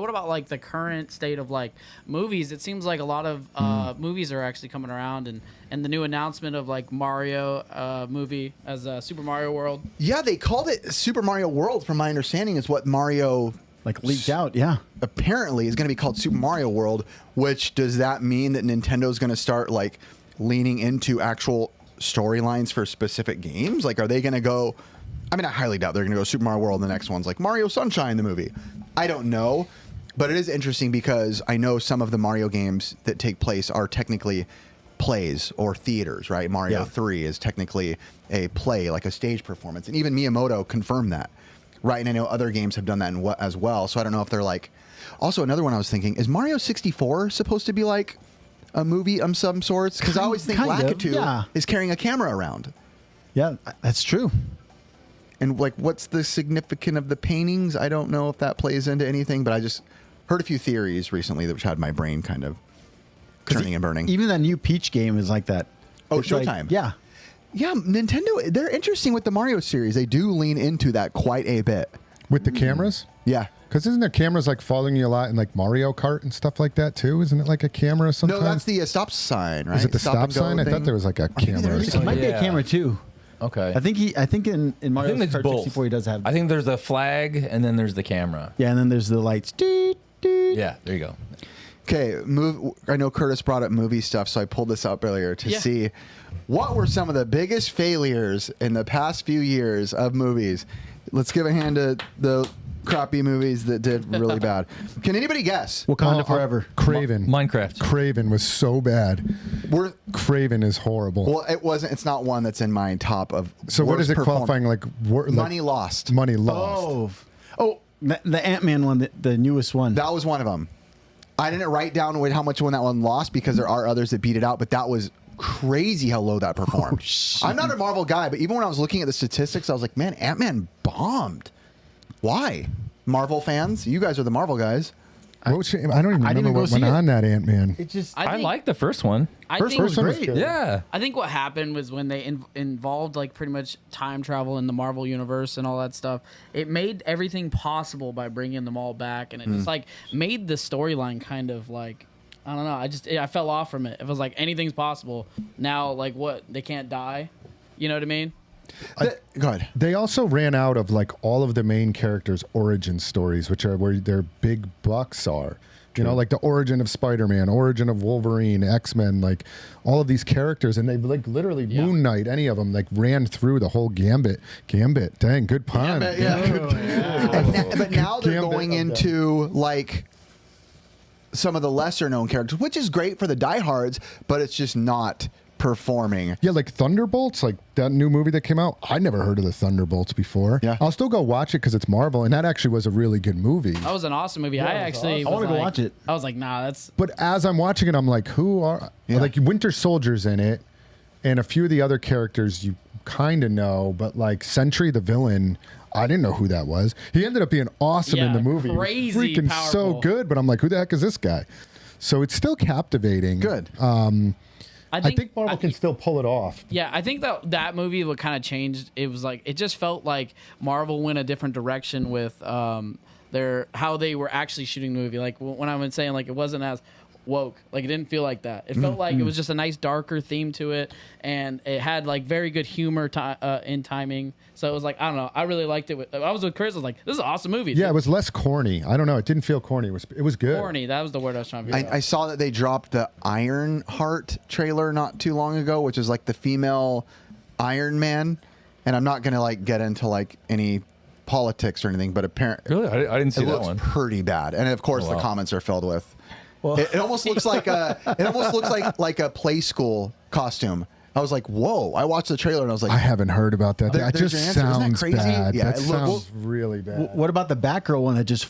What about like the current state of like movies? It seems like a lot of movies are actually coming around, and the new announcement of like Mario movie as Super Mario World. Yeah, they called it Super Mario World. From my understanding, is what Mario like leaked out. Yeah, apparently is going to be called Super Mario World. Which does that mean that Nintendo's going to start like leaning into actual storylines for specific games? Like, are they going to go? I mean, I highly doubt they're going to go Super Mario World. And the next one's like Mario Sunshine, the movie. I don't know. But it is interesting because I know some of the Mario games that take place are technically plays or theaters, right? Mario 3 is technically a play, like a stage performance. And even Miyamoto confirmed that, right? And I know other games have done that as well. So I don't know if they're like... Also, another one I was thinking, is Mario 64 supposed to be like a movie of some sorts? Because I always think Lakitu is carrying a camera around. Yeah, that's true. And like, what's the significance of the paintings? I don't know if that plays into anything, but I just... heard a few theories recently that had my brain kind of turning and burning. Even that new Peach game is like that. Oh, Showtime. Like, yeah, Nintendo, they're interesting with the Mario series. They do lean into that quite a bit. With the cameras? Yeah. Because isn't there cameras like following you a lot in like Mario Kart and stuff like that too? Isn't it like a camera sometimes? No, that's the stop sign, right? Is it the stop sign? I thought there was like a camera. It might be a camera too. Okay. I think in Mario Kart 64 he does have. I think there's a flag and then there's the camera. Yeah, and then there's the lights. Yeah, there you go. Okay, I know Curtis brought up movie stuff, so I pulled this up earlier to see what were some of the biggest failures in the past few years of movies. Let's give a hand to the crappy movies that did really bad. Can anybody guess? Wakanda Forever. Craven. Minecraft. Craven was so bad. Craven is horrible. Well, it wasn't. It's not one that's in my top of. So what is it qualifying like? Money lost. Money lost. Oh. The Ant-Man one, the newest one. That was one of them. I didn't write down how much one that one lost because there are others that beat it out, but that was crazy how low that performed. I'm not a Marvel guy, but even when I was looking at the statistics, I was like, man, Ant-Man bombed. Why? Marvel fans? You guys are the Marvel guys. I don't even remember what went on that Ant-Man. It just I like the first one. First one was great. Yeah. I think what happened was when they involved like pretty much time travel in the Marvel universe and all that stuff, it made everything possible by bringing them all back, and it just like made the storyline kind of like, I don't know. I fell off from it. It was like anything's possible. Now, like what? They can't die. You know what I mean? Go ahead. They also ran out of like all of the main characters' origin stories, which are where their big bucks are. You know, like the origin of Spider-Man, origin of Wolverine, X-Men, like all of these characters, and they like literally Moon Knight, any of them, like ran through the whole gambit. Dang, good pun. But now they're going into like some of the lesser known characters, which is great for the diehards, but it's just not performing. Yeah, like Thunderbolts, like that new movie that came out. I never heard of the Thunderbolts before. Yeah. I'll still go watch it because it's Marvel, and that actually was a really good movie. That was an awesome movie. I actually I want to go watch it. I was like, nah, that's... But as I'm watching it, I'm like, who are... Like Winter Soldier's in it, and a few of the other characters you kind of know, but like Sentry, the villain, I didn't know who that was. He ended up being awesome in the movie. Crazy freaking powerful. So good, but I'm like, who the heck is this guy? So it's still captivating. Good. I think Marvel can still pull it off. Yeah, I think that movie what kind of changed. It was like it just felt like Marvel went a different direction with how they were actually shooting the movie. Like when I was saying, like it wasn't as woke. Like it didn't feel like that. It felt like it was just a nice darker theme to it, and it had like very good humor in timing. So it was like, I don't know. I really liked it. I was with Chris. I was like, this is an awesome movie. Yeah, it was less corny. I don't know. It didn't feel corny. It was good. Corny. That was the word I was trying to figure out. I saw that they dropped the Ironheart trailer not too long ago, which is like the female Iron Man. And I'm not going to like get into like any politics or anything, but apparently Really? I didn't see that one. It looks pretty bad. And of course the comments are filled with it almost looks like like a play school costume. I was like, whoa. I watched the trailer and I was like, I haven't heard about that. That just sounds crazy? bad. Yeah, that sounds really bad. What about the Batgirl one that just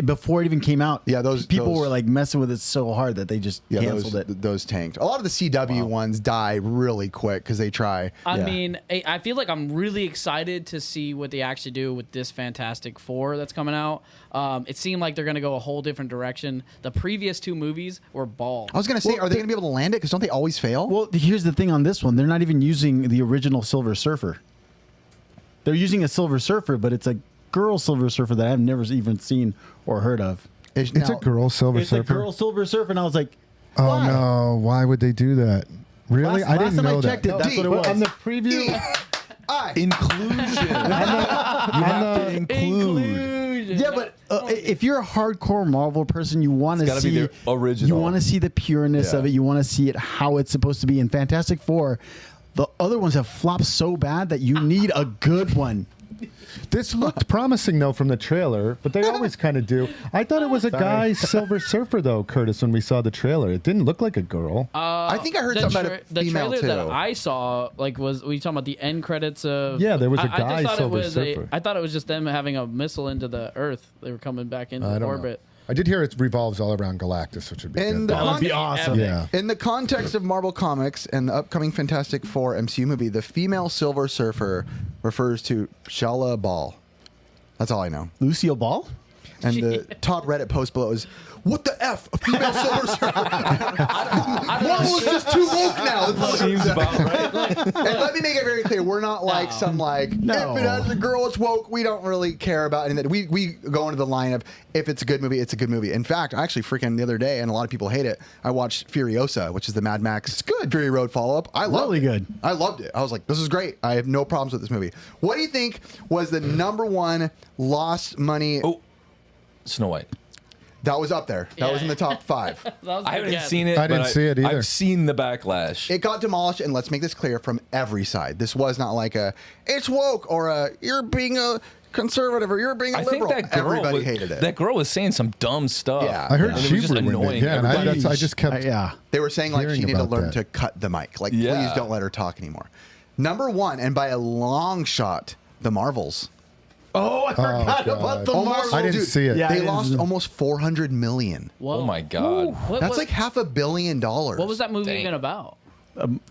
before it even came out? Yeah, those people were like messing with it so hard that they just canceled it. Those tanked. A lot of the CW ones die really quick because they try. I mean, I feel like I'm really excited to see what they actually do with this Fantastic Four that's coming out. It seemed like they're going to go a whole different direction. The previous two movies were balls. I was going to say, are they going to be able to land it? Because don't they always fail? Well, here's the thing on this one. They're not even using the original Silver Surfer. They're using a Silver Surfer, but it's a girl Silver Surfer that I've never even seen or heard of. It's It's a girl Silver It's a Surfer. girl Silver Surfer, and I was like, Oh why? no! Why would they do that? Really? I didn't last time know I checked that. it, that's what it But was. on the preview, Inclusion. You have to include. Yeah, but if you're a hardcore Marvel person, you want to gotta be see the original. You want to see the pureness Yeah. of it. You want to see it how it's supposed to be. In Fantastic Four, the other ones have flopped so bad that you need a good one. this looked promising though from the trailer, but they always kind of do. I thought it was a guy Silver Surfer though, Curtis. When we saw the trailer, it didn't look like a girl. I think I heard something about a the female trailer too. that I saw, like, was we talking about the end credits of? Yeah, there was a I guy just thought Silver it was Surfer. I thought it was just them having a missile into the Earth. They were coming back into I don't orbit. know. I did hear it revolves all around Galactus, which would be And good. the That would be con- awesome. Yeah. In the context of Marvel Comics and the upcoming Fantastic Four MCU movie, the female Silver Surfer refers to Shala Ball. That's all I know. Lucille Ball? And the top Reddit post below is, "What the F? A female Silver Surfer? Marvel is just too woke now." Seems about right. And let me make it very clear: we're not like some like No. if it has a girl, it's woke. We don't really care about anything. We go into the line of if it's a good movie, it's a good movie. In fact, I actually freaking the other day, and a lot of people hate it. I watched Furiosa, which is the Mad Max Fury Road follow up. I loved Really it. good. I loved it. I was like, this is great. I have no problems with this movie. What do you think was the #1 lost money? Oh, Snow White. That was up there. That was in the top 5. That was a I good haven't guess. seen it. I didn't but see it either. I've seen the backlash. It got demolished, and let's make this clear from every side. This was not like a it's woke or a you're being a conservative or you're being a I think liberal. that girl Everybody was, hated it. That girl was saying some dumb stuff. Yeah. I heard And it she was just ruined annoying. it. Yeah, and Everybody- I just kept. Yeah. They were saying like she hearing needed to about learn that. to cut the mic. Like, Yeah. please don't let her talk anymore. #1, and by a long shot, the Marvels. Oh, I forgot God. about the Almost, Marvel. I didn't dude, see it. Yeah, They it is- lost almost 400 million. Whoa. Oh my God. What, That's what- like $500 million. What was that movie Dang. even about?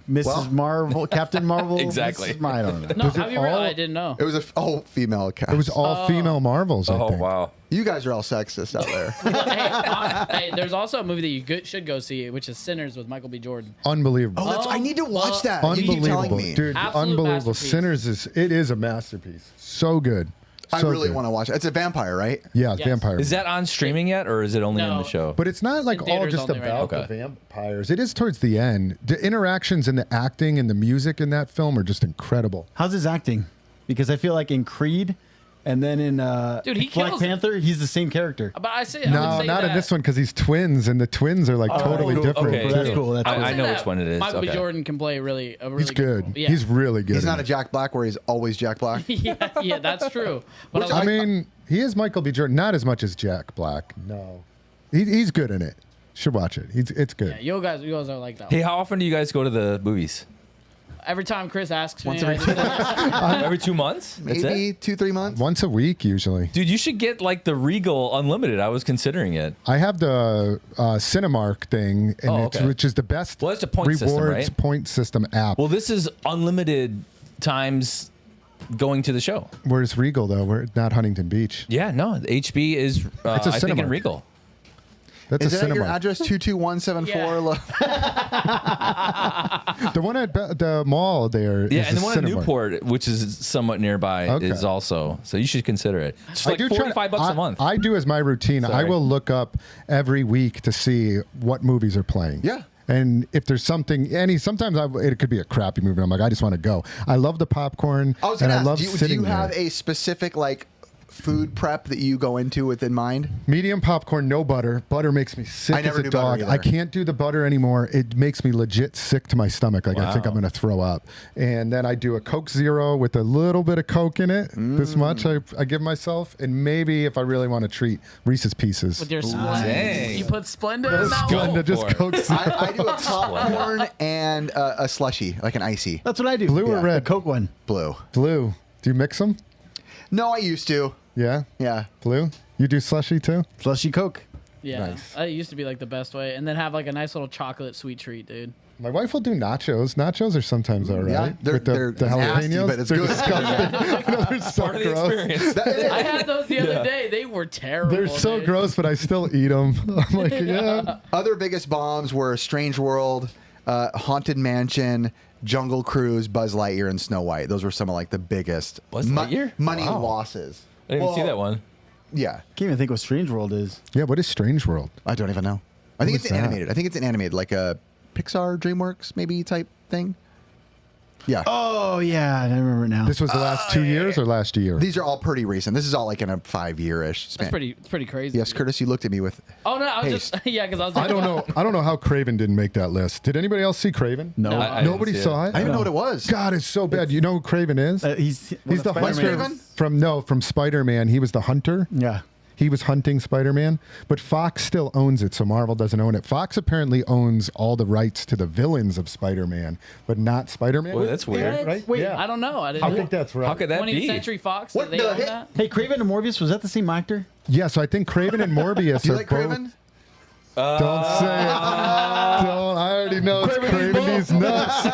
Mrs. Well- Marvel, Captain Marvel. Exactly. I don't know. No, Was it have you read? all- I didn't know. It was a all-female cast. It was all female Marvels. I Oh think. wow. You guys are all sexist out there. Hey, there's also a movie that you should go see, which is Sinners with Michael B. Jordan. Unbelievable. Oh, that's, I need to watch that. You keep telling Unbelievable, me. dude! Absolute Unbelievable. masterpiece. Sinners is a masterpiece. So good. I So really good. want to watch it. It's a vampire, right? Yeah, Yes. vampire. Is that on streaming yet, or is it only in No. the show? But it's not like In all theaters just only right about now. the vampires. It is towards the end. The interactions and the acting and the music in that film are just incredible. How's his acting? Because I feel like in Creed and then in Dude, he Black kills it. Panther, he's the same character. But I would say No, not in this one because he's twins, and the twins are like totally cool. different. Okay. That's too. cool. That's I cool. know which one it is. Michael B. Okay. Jordan can play a really He's good. role. Yeah. He's really good. He's in not a it. Jack Black where he's always Jack Black. yeah, that's true. But Which I I like, mean, he is Michael B. Jordan, not as much as Jack Black. No, he's good in it. Should watch it. It's good. yeah, you guys are like that. Hey, how often do you guys go to the movies? Every time Chris asks me, Once every Every 2 months? That's Maybe it? 2-3 months. Once a week usually. Dude, you should get like the Regal Unlimited. I was considering it. I have the Cinemark thing, and Oh, it's okay. which is the best Well, it's a point system, rewards right? point system app. Well, this is unlimited times going to the show. Where's Regal though? We're not Huntington Beach. Yeah, no, the HB is It's a I think in Cinemark. Regal. That's Is a it at your Cinemark. address 22174? The one at the mall there. Yeah, is and a the one in Cinemark. Newport, which is somewhat nearby, Okay. is also. So you should consider it. It's like I do try- $45 a month. I do as my routine. I Sorry. will look up every week to see what movies are playing. Yeah. And if there's something, sometimes it could be a crappy movie. I'm like, I just want to go. I love the popcorn, I was and going I to love ask, do sitting you there. have a specific like food prep that you go into with in mind? Medium popcorn, no butter. Butter makes me sick I never as a do butter dog. either. I can't do the butter anymore. It makes me legit sick to my stomach. Like I think Wow. I'm going to throw up. And then I do a Coke Zero with a little bit of Coke in it. This much I give myself. And maybe if I really want to treat, Reese's Pieces. with your Dang. Splenda. You put Splenda in that Go one? Splenda, just for it. Coke Zero. I do a popcorn and a slushy, like an icy That's what I do. Blue or red? The Coke one. blue. Blue. Do you mix them? No, I used to. Yeah. Yeah. Blue. You do slushy too? Slushy Coke. Yeah, Nice. that used to be like the best way, and then have like a nice little chocolate sweet treat, dude. My wife will do nachos. Nachos are sometimes all right. Yeah, they're With the nasty, jalapenos. but it's They're good. disgusting. You know, they're so Part of the gross. experience. I had those the other day. They were terrible. They're so dude. gross, but I still eat them. I'm like, yeah. Other biggest bombs were Strange World, Haunted Mansion, Jungle Cruise, Buzz Lightyear, and Snow White. Those were some of like the biggest Buzz Lightyear? money Wow. losses. I didn't even see Well, that one. Yeah. Can't even think what Strange World is. Yeah, what is Strange World? I don't even know. I think What it's was that? animated. I think it's an animated, like a Pixar, DreamWorks maybe type thing. Yeah. Oh yeah, I remember it now. This was the last 2 years or last year? These are all pretty recent. This is all like in a 5-year-ish span. It's pretty crazy. Yes, Curtis, you looked at me with. Oh no, I was Haste. just yeah, because I was. I don't know. I don't know how Craven didn't make that list. Did anybody else see Craven? no, I didn't Nobody see saw it. it. I didn't know what it was. God, it's so bad. You know who Craven is? he's He's the Spider-Man. hunter Craven? from Spider-Man. He was the hunter. Yeah. He was hunting Spider-Man, but Fox still owns it, so Marvel doesn't own it. Fox apparently owns all the rights to the villains of Spider-Man, but not Spider-Man. Well, that's weird. right? Wait, Yeah. I don't know. I didn't. I think that's right. How could that 20th be? Century Fox? What Did they the own heck? that? Hey, Craven and Morbius, was that the same actor? Yeah, so I think Craven and Morbius Do you are like both. Craven? Don't say it. Don't. I already know it's Craven these nuts.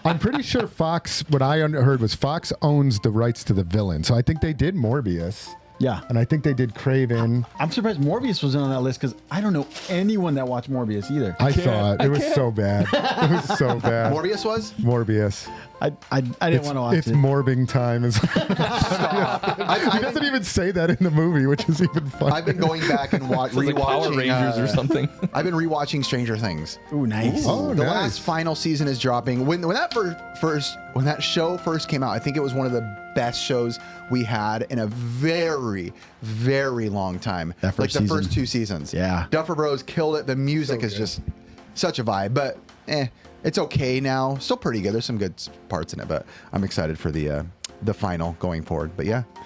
I'm pretty sure Fox. What I heard was Fox owns the rights to the villain, so I think they did Morbius. Yeah. And I think they did Craven. I'm surprised Morbius wasn't on that list because I don't know anyone that watched Morbius either. I saw it. It was so bad. It was so bad. Morbius was? Morbius. I didn't want to watch It's it. morbing time. He doesn't even say that in the movie, which is even funny. I've been going back and It's like Power rewatching. Rangers or something. I've been rewatching Stranger Things. Ooh, nice. Oh, The nice. last final season is dropping. When that show first came out, I think it was one of the best shows we had in a very, very long time. That first like the season. first 2 seasons. Yeah. Duffer Bros killed it. The music is just such a vibe, but it's okay now. Still pretty good. There's some good parts in it, but I'm excited for the final going forward. But yeah,